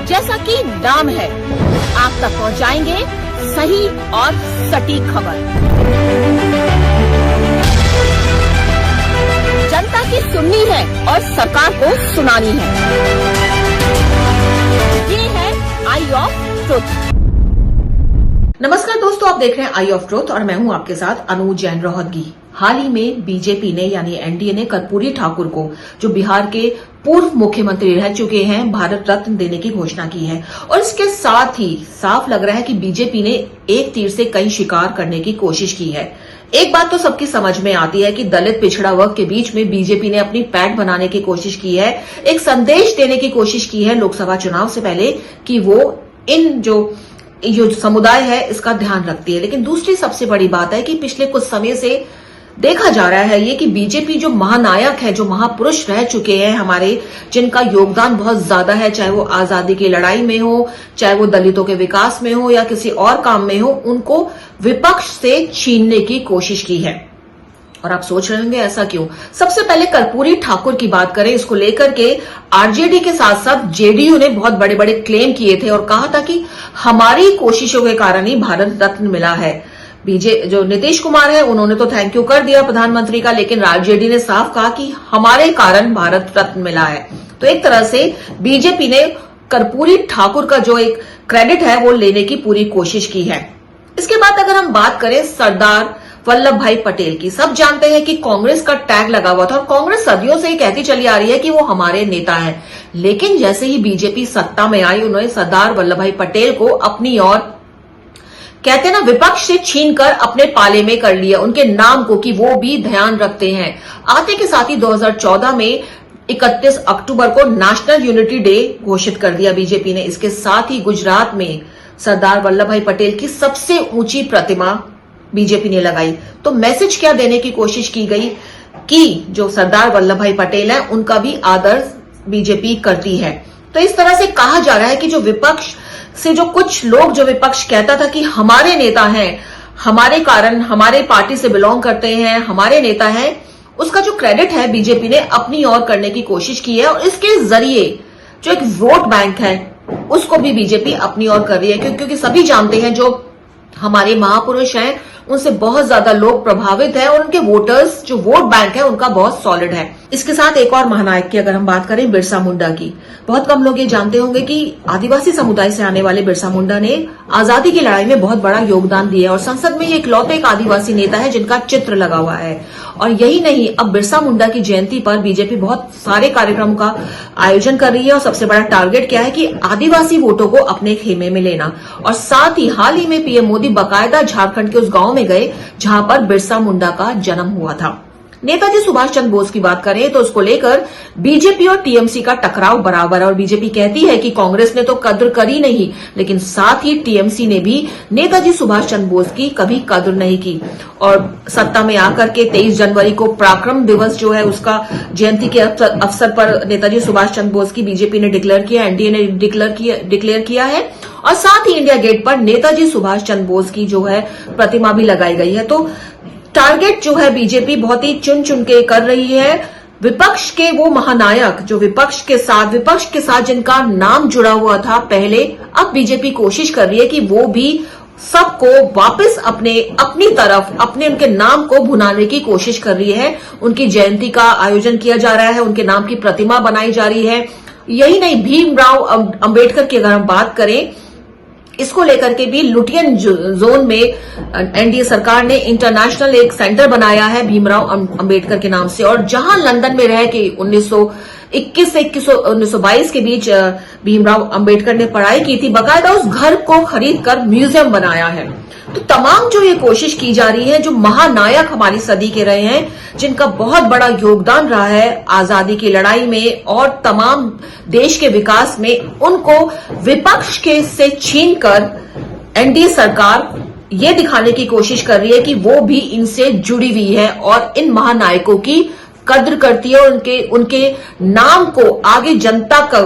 जैसा कि नाम है, आप तक पहुंचाएंगे सही और सटीक खबर। जनता की सुननी है और सरकार को सुनानी है। ये है आई ऑफ ट्रुथ। नमस्कार दोस्तों, आप देख रहे हैं आई ऑफ ट्रुथ और मैं हूं आपके साथ अनु जैन रोहतगी। हाल ही में बीजेपी ने यानी एनडीए ने कर्पूरी ठाकुर को, जो बिहार के पूर्व मुख्यमंत्री रह चुके हैं, भारत रत्न देने की घोषणा की है। और इसके साथ ही साफ लग रहा है कि बीजेपी ने एक तीर से कई शिकार करने की कोशिश की है। एक बात तो सबकी समझ में आती है कि दलित पिछड़ा वर्ग के बीच में बीजेपी ने अपनी पैठ बनाने की कोशिश की है, एक संदेश देने की कोशिश की है लोकसभा चुनाव से पहले कि वो इन जो समुदाय है इसका ध्यान रखती है। लेकिन दूसरी सबसे बड़ी बात है कि पिछले कुछ समय से देखा जा रहा है ये कि बीजेपी जो महानायक है, जो महापुरुष रह चुके हैं हमारे, जिनका योगदान बहुत ज्यादा है, चाहे वो आजादी की लड़ाई में हो, चाहे वो दलितों के विकास में हो या किसी और काम में हो, उनको विपक्ष से छीनने की कोशिश की है। और आप सोच रहे होंगे ऐसा क्यों? सबसे पहले कर्पूरी ठाकुर की बात करें, इसको लेकर के आरजेडी के साथ साथ जेडीयू ने बहुत बड़े बड़े क्लेम किए थे और कहा था कि हमारी कोशिशों के कारण ही भारत रत्न मिला है। जो नीतीश कुमार है उन्होंने तो थैंक यू कर दिया प्रधानमंत्री का, लेकिन आरजेडी ने साफ कहा कि हमारे कारण भारत रत्न मिला है। तो एक तरह से बीजेपी ने कर्पूरी ठाकुर का जो एक क्रेडिट है वो लेने की पूरी कोशिश की है। इसके बाद अगर हम बात करें सरदार वल्लभ भाई पटेल की, सब जानते हैं कि कांग्रेस का टैग लगा हुआ था और कांग्रेस सदियों से ही कहती चली आ रही है कि वो हमारे नेता हैं। लेकिन जैसे ही बीजेपी सत्ता में आई, उन्होंने सरदार वल्लभ भाई पटेल को अपनी ओर, कहते हैं ना, विपक्ष से छीनकर अपने पाले में कर लिया, उनके नाम को कि वो भी ध्यान रखते हैं। आते के साथ ही 2014 में 31 अक्टूबर को नेशनल यूनिटी डे घोषित कर दिया बीजेपी ने। इसके साथ ही गुजरात में सरदार वल्लभ भाई पटेल की सबसे ऊंची प्रतिमा बीजेपी ने लगाई। तो मैसेज क्या देने की कोशिश की गई कि जो सरदार वल्लभ भाई पटेल है उनका भी आदर बीजेपी करती है। तो इस तरह से कहा जा रहा है कि जो विपक्ष से जो कुछ लोग, जो विपक्ष कहता था कि हमारे नेता हैं, हमारे कारण, हमारे पार्टी से बिलोंग करते हैं, हमारे नेता हैं, उसका जो क्रेडिट है बीजेपी ने अपनी ओर करने की कोशिश की है। और इसके जरिए जो एक वोट बैंक है उसको भी बीजेपी अपनी ओर कर रही है, क्योंकि सभी जानते हैं जो हमारे महापुरुष हैं उनसे बहुत ज्यादा लोग प्रभावित हैं और उनके वोटर्स, जो वोट बैंक है, उनका बहुत सॉलिड है। इसके साथ एक और महानायक की अगर हम बात करें, बिरसा मुंडा की, बहुत कम लोग ये जानते होंगे कि आदिवासी समुदाय से आने वाले बिरसा मुंडा ने आजादी की लड़ाई में बहुत बड़ा योगदान दिया है और संसद में ये इकलौते एक आदिवासी नेता है जिनका चित्र लगा हुआ है। और यही नहीं, अब बिरसा मुंडा की जयंती पर बीजेपी बहुत सारे कार्यक्रमों का आयोजन कर रही है और सबसे बड़ा टारगेट क्या है कि आदिवासी वोटों को अपने खेमे में लेना। और साथ ही हाल ही में पीएम मोदी बाकायदा झारखंड के उस गांव में गए जहां पर बिरसा मुंडा का जन्म हुआ था। नेताजी सुभाष चंद्र बोस की बात करें तो उसको लेकर बीजेपी और टीएमसी का टकराव बराबर है और बीजेपी कहती है कि कांग्रेस ने तो कद्र करी नहीं, लेकिन साथ ही टीएमसी ने भी नेताजी सुभाष चंद्र बोस की कभी कद्र नहीं की। और सत्ता में आकर के 23 जनवरी को पराक्रम दिवस जो है उसका जयंती के अवसर पर नेताजी सुभाष चंद्र बोस की बीजेपी ने डिक्लेयर किया, एनडीए ने डिक्लेयर किया है। और साथ ही इंडिया गेट पर नेताजी सुभाष चंद्र बोस की जो है प्रतिमा भी लगाई गई है। तो टारगेट जो है बीजेपी बहुत ही चुन चुन के कर रही है। विपक्ष के वो महानायक जो विपक्ष के साथ जिनका नाम जुड़ा हुआ था पहले, अब बीजेपी कोशिश कर रही है कि वो भी सबको वापस अपनी तरफ, उनके नाम को भुनाने की कोशिश कर रही है। उनकी जयंती का आयोजन किया जा रहा है, उनके नाम की प्रतिमा बनाई जा रही है। यही नहीं, भीमराव अंबेडकर की अगर हम बात करें, इसको लेकर के भी लुटियन जोन में एनडीए सरकार ने इंटरनेशनल एक सेंटर बनाया है भीमराव अंबेडकर के नाम से। और जहां लंदन में रह के 1921 से 1922 के बीच भीमराव अंबेडकर ने पढ़ाई की थी, बाकायदा उस घर को खरीदकर म्यूजियम बनाया है। तो तमाम जो ये कोशिश की जा रही है, जो महानायक हमारी सदी के रहे हैं, जिनका बहुत बड़ा योगदान रहा है आजादी की लड़ाई में और तमाम देश के विकास में, उनको विपक्ष के से छीनकर एनडीए सरकार ये दिखाने की कोशिश कर रही है कि वो भी इनसे जुड़ी हुई है और इन महानायकों की कद्र करती है और उनके नाम को आगे जनता का,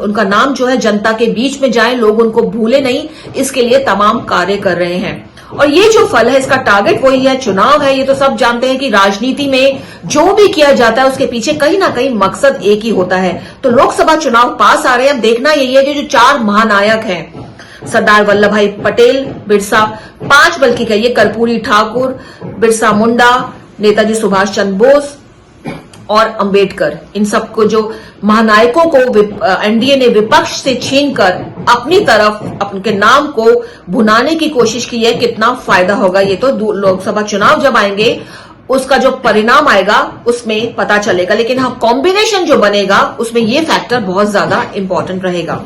उनका नाम जो है जनता के बीच में जाए, लोग उनको भूले नहीं, इसके लिए तमाम कार्य कर रहे हैं। और ये जो फल है इसका टारगेट वही है, चुनाव है। ये तो सब जानते हैं कि राजनीति में जो भी किया जाता है उसके पीछे कहीं ना कहीं मकसद एक ही होता है। तो लोकसभा चुनाव पास आ रहे हैं, अब देखना यही है कि जो 4 महानायक हैं, सरदार वल्लभ भाई पटेल, बिरसा, 5 बल्कि कहिए, कर्पूरी ठाकुर, बिरसा मुंडा, नेताजी सुभाष चंद्र बोस और अंबेडकर, इन सबको जो महानायकों को एनडीए ने विपक्ष से छीनकर अपनी तरफ अपने नाम को भुनाने की कोशिश की है। कितना फायदा होगा ये तो लोकसभा चुनाव जब आएंगे उसका जो परिणाम आएगा उसमें पता चलेगा। लेकिन हाँ, कॉम्बिनेशन जो बनेगा उसमें ये फैक्टर बहुत ज्यादा इंपॉर्टेंट रहेगा।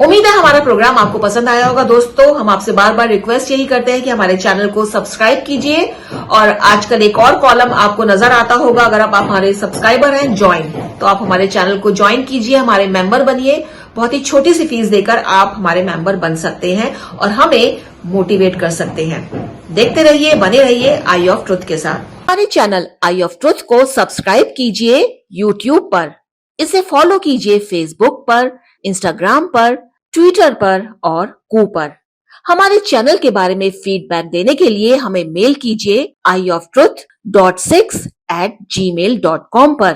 उम्मीद है हमारा प्रोग्राम आपको पसंद आया होगा। दोस्तों, हम आपसे बार बार रिक्वेस्ट यही करते हैं कि हमारे चैनल को सब्सक्राइब कीजिए और आजकल एक और कॉलम आपको नजर आता होगा, अगर आप हमारे सब्सक्राइबर हैं, ज्वाइन, तो आप हमारे चैनल को ज्वाइन कीजिए, हमारे मेंबर बनिए। बहुत ही छोटी सी फीस देकर आप हमारे मेंबर बन सकते हैं और हमें मोटिवेट कर सकते हैं। देखते रहिए, बने रहिए आई ऑफ ट्रुथ के साथ। हमारे चैनल आई ऑफ ट्रुथ को सब्सक्राइब कीजिए यूट्यूब पर, इसे फॉलो कीजिए फेसबुक पर, इंस्टाग्राम पर, ट्विटर पर और कू पर। हमारे चैनल के बारे में फीडबैक देने के लिए हमें मेल कीजिए ioftruth.6@gmail.com पर।